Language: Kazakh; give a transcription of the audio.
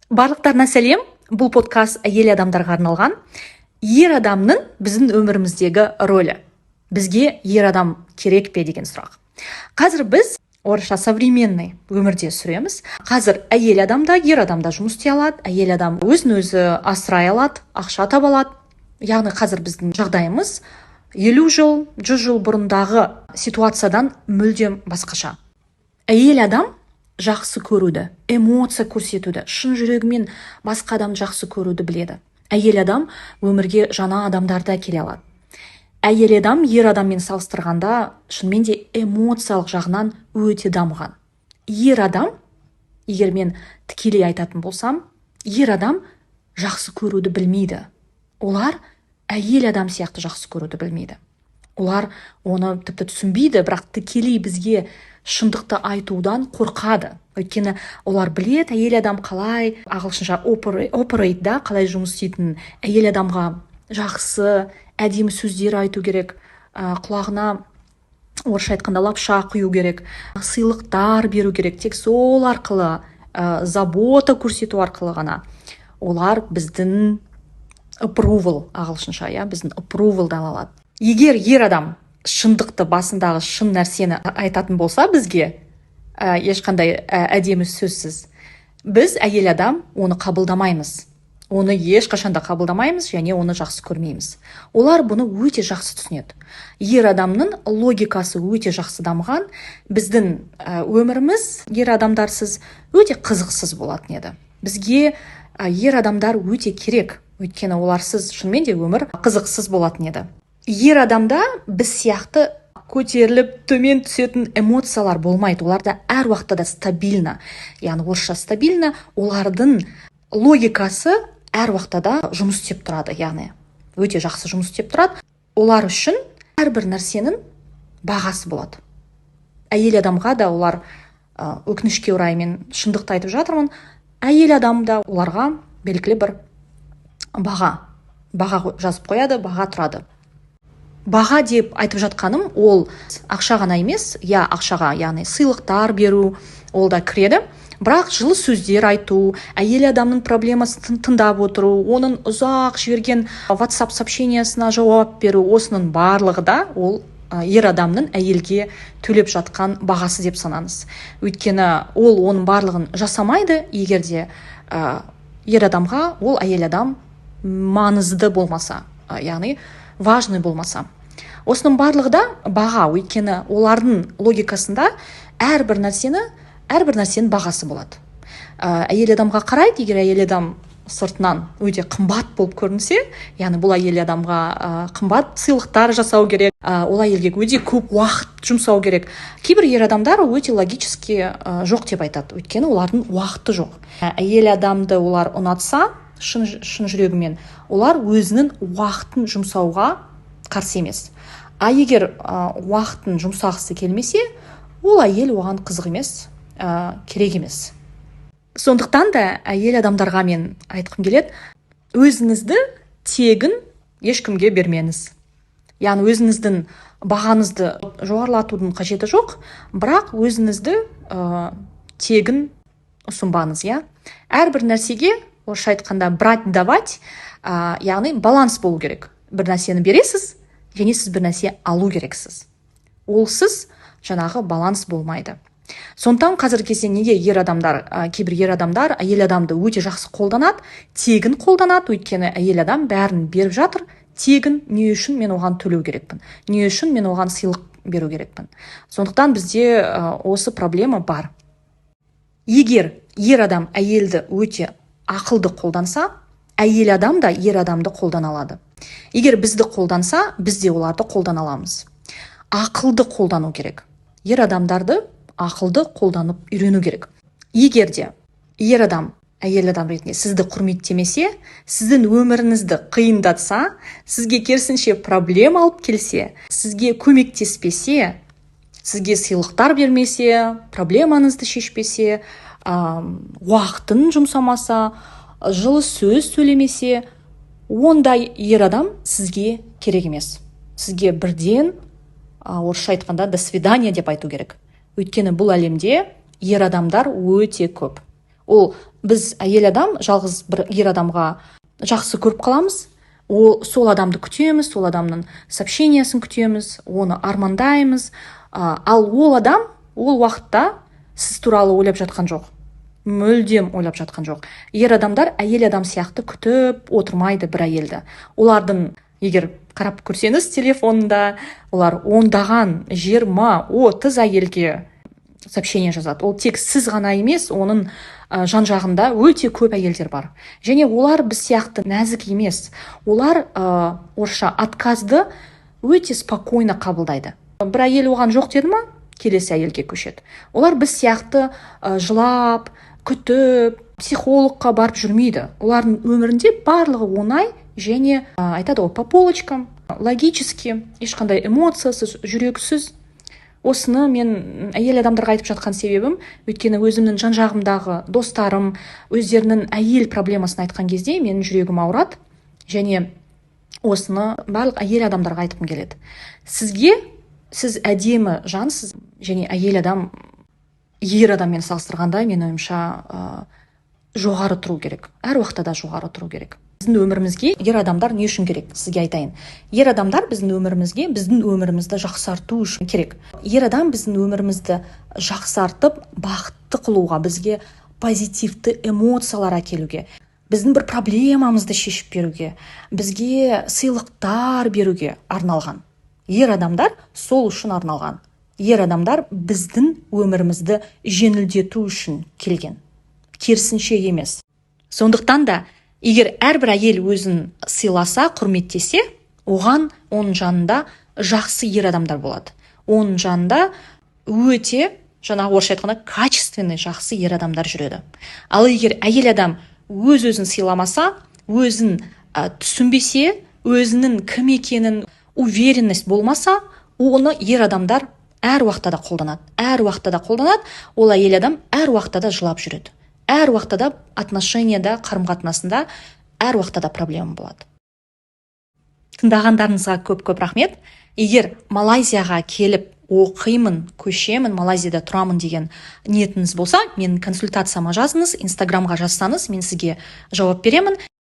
Барлықтарына сәлем. Бұл подкаст әйел адамдарға арналған. Ер адамның біздің өміріміздегі рөлі. Бізге ер адам керек пе деген сұрақ. Қазір біз орысша современный өмірде сүреміз. Қазір әйел адамда, ер адамда жұмыс істей алады. Әйел адам өзін өзі асырай алады, ақша таба алады. Яғни қазір біздің жағдайымыз 50 жыл, 100 жыл бұрындағы ситуациядан мүлдем басқаша. Әйел адам жақсы көруді, эмоция көрсетуді, шын жүрегімен басқа адам жақсы көруді біледі. Әйел адам өмірге жаңа адамдарды әкеле алады. Әйел адам ер адаммен салыстырғанда шынымен де эмоциялық жағынан өте дамыған. Ер адам, егер мен тікелей айтатын болсам, ер адам жақсы көруді білмейді. Олар әйел адам сияқты жақсы көруді білмейді. Олар оны тіпті түсінбейді, бірақ тікелей бізге шындықты айтудан қорқады. Өйткені олар білет, әйел адам қалай, ағылшынша operate да, қалай жұмыс істейтінін. Әйел адамға жақсы, әдемі сөздер айту керек, құлағына орысша айтқанда лапша құю керек, сыйлықтар беру керек. Тек сол арқылы, забота көрсету арқылы ғана олар біздің approval, ағылшынша, біздің approval дан алады. Егер ер адам шындықты, басындағы шын нәрсені айтатын болса бізге, ешқандай әдемі сөзсіз, біз әйел адам оны қабылдамаймыз. Оны ешқашанда қабылдамаймыз және оны жақсы көрмейміз. Олар бұны өте жақсы түсінеді. Ер адамның логикасы өте жақсы дамыған, біздің өміріміз ер адамдарсыз өте қызықсыз болатын еді. Бізге ер адамдар өте керек, өйткені оларсыз шынымен де өмір қызықсыз болатын еді. Ер адамда біз сияқты көтеріліп төмен түсетін эмоциялар болмайды. Оларда әр уақытта да стабильно, яғни орысша стабильно, олардың логикасы әр уақытта да жұмыс істеп тұрады, яғни өте жақсы жұмыс істеп тұрады. Олар үшін әрбір нәрсенің бағасы болады. Әйел адамға да олар өкінішке орай, мен шындықты айтып жатырмын, әйел адамда оларға белгілі бір баға жазып қояды, баға тұрады. Баға деп айтып жатқаным, ол ақша ғана емес, ақшаға, яғни сыйлықтар беру, ол да кіреді. Бірақ жылы сөздер айту, әйел адамның проблемасын тыңдап отыру, оның ұзақ жіберген WhatsApp сообщениясына жауап беру, осының барлығы да ол ер адамның әйелге төлеп жатқан бағасы деп санаңыз. Өйткені ол оның барлығын жасамайды, егерде ер адамға ол әйел адам маңызды болмаса, яғни важный болмаса. Осының барлығы да баға, өйткені олардың логикасында әрбір нәрсенің бағасы болады. Әйел адамға қарайды, егер әйел адам сыртынан өте қымбат болып көрінсе, яғни бұл әйел адамға қымбат сыйлықтар жасау керек, ол әйелге өте көп уақыт жұмсау керек. Кейбір ер адамдар өте логически жоқ деп айтады, өйткені олардың уақыты жоқ. Әйел адамды олар ұнатса, шын жүрегімен, олар өзінің уақытын жұмсауға қарсы емес. Егер уақытын жұмсағысы келмесе, ол әйел оған қызық емес, керек емес. Сондықтан да әйел адамдарға мен айтқым келеді, өзіңізді тегін ешкімге бермеңіз. Яғни өзіңіздің бағаңызды жоғарылатудың қажеті жоқ, бірақ өзіңізді тегін ұсынбаңыз. Әрбір нәрсеге орысша айтқанда брать давать, яғни баланс болу керек. Бір нәрсені бересіз, және сіз бір нәрсе алу керексіз. Олсыз жаңағы баланс болмайды. Сондықтан қазіргі кезде неге кейбір ер адамдар әйел адамды өте жақсы қолданады, тегін қолданады, өйткені әйел адам бәрін беріп жатыр, тегін, не үшін мен оған төлеу керекпін, не үшін мен оған сыйлық беру керекпін. Сондықтан бізде осы проблема бар. Егер ер адам әйелді өте ақылды қолданса, әйел адам да ер адамды қолдана алады. Егер бізді қолданса, біз де оларды қолдана аламыз. Ақылды қолдану керек. Ер адамдарды ақылды қолданып үйрену керек. Егер де ер адам, әйел адам ретінде сізді құрметтемесе, сіздің өміріңізді қиындатса, сізге керісінше проблема алып келсе, сізге көмектеспесе, сізге сыйлықтар бермесе, проблемаңызды шешпесе, уақытын жұмсамаса, жылы сөз сөйлемесе, ондай ер адам сізге керек емес. Сізге бірден орысша айтқанда до свидания деп айту керек. Өйткені бұл әлемде ер адамдар өте көп. Ол біз әйел адам жалғыз бір ер адамға жақсы көріп қаламыз, сол адамды күтеміз, сол адамның сообщениясын күтеміз, оны армандаймыз, ал ол адам ол уақытта сіз туралы ойлап жатқан жоқ, мүлдем ойлап жатқан жоқ. Ер адамдар әйел адам сияқты күтіп отырмайды бір әйелді. Олардың, егер қарап көрсеңіз телефонында, олар ондаған 20-30 әйелге сообщение жазады. Ол тек сіз ғана емес, оның жан жағында өте көп әйелдер бар. Және олар біз сияқты нәзік емес. Олар орысша отказды өте спокойно қабылдайды. Бір әйел оған жоқ деді ма, келесі әйелге көшеді. Олар біз сияқты жылап, күтіп, психологқа барып жүрмейді. Олардың өмірінде барлығы оңай және айтады ол по полочкам, логически, ешқандай эмоциясыз, жүрексіз. Осыны мен әйел адамдарға айтып жатқан себебім, өйткені өзімнің жан жағымдағы достарым өздерінің әйел проблемасын айтқан кезде менің жүрегім ауырады, және осыны барлық әйел адамдарға айтқым келеді. Сіз әдемі жансыз, және әйел адам ер адаммен салыстырғанда мен ойымша жоғары тұру керек. Әр уақытта да жоғары тұру керек. Біздің өмірімізге ер адамдар не үшін керек? Сізге айтайын. Ер адамдар біздің өмірімізді жақсарту үшін керек. Ер адам біздің өмірімізді жақсартып, бақытты қылуға, бізге позитивті эмоциялар әкелуге, біздің бір проблемамызды шешіп беруге, бізге сыйлықтар беруге арналған. Ер адамдар сол үшін арналған. Ер адамдар біздің өмірімізді жеңілдету үшін келген. Керісінше емес. Сондықтан да егер әрбір әйел өзін сыйласа, құрметтесе, оның жанында жақсы ер адамдар болады. Оның жанында өте, жаңағы орысша айтқанда, качественный жақсы ер адамдар жүреді. Ал егер әйел адам өзін сыйламаса, өзін түсінбесе, өзінің кім екенін уверенность болмаса, оны ер адамдар әр уақытта да қолданады. Ол әйел адам әр уақытта да жылап жүреді. Әр уақытта да отношенияда, қарым-қатынасында әр уақытта да проблема болады. Тыңдағандарыңызға көп рахмет. Егер Малайзияға келіп оқимын, көшемін, Малайзияда тұрамын деген ниетіңіз болса, мен консультацияма жазыңыз, Инстаграмға жазсаңыз, мен сізге жауап беремін.